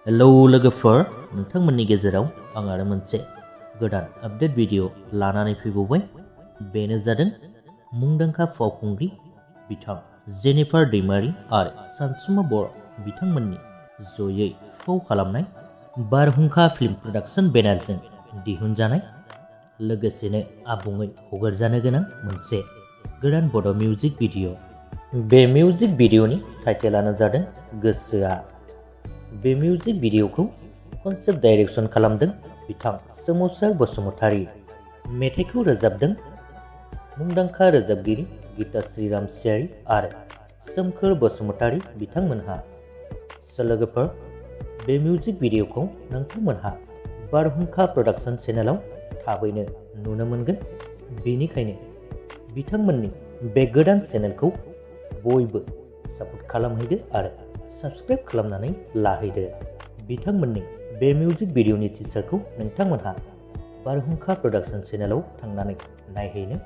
Hello लोगोफोर, नोंथांमोननि गेजेराव आं आरो मोनसे गोदान आपडेट भिडिअ लानानै फैबावबाय। बेनो जादों मुंदांखा फावखुंग्रि बिथां जेनिफार दैमारि आरो सानसुमा बर' बिथांमोननि जयै फाव खालामनाय बारहुंखा फिल्म प्रडाक्शन बेनारजों दिहुनजानाय लोगोसेनो आबुङै हगारजानो गोनां मोनसे गोदान बड' मिउजिक भिडिअ। बे मिउजिक भिडिअनि टाइटेलानो जादों गोसोआ। बे मिउजिक भिडिअखौ कनसेप्ट डाइरेक्शन खालामदों बिथां सोमावसार बसुमतारी। मेथाइखौ रोजाबदों मुंदांखा रोजाबगिरि गीताश्री रामसियारि आरो सोमखोर बसुमतारी बिथांमोनहा। लोगोफोर, बे मिउजिक भिडिअखौ नोंथांमोनहा बारहुंखा प्रडाक्शन चेनेलाव थाबैनो नुनो मोनगोन। बेनिखायनो बिथांमोननि बे गोदान चेनेलखौ बयबो सापर्ट खालामहैदो आरो साबस्क्राइब खालामनानै लाहैदो। बिथांमोननि बे मिउजिक भिडिअनि टिजारखौ नोंथांमोनहा बारहुंखा प्रडाक्शन चेनेलाव थांनानै नायहैनो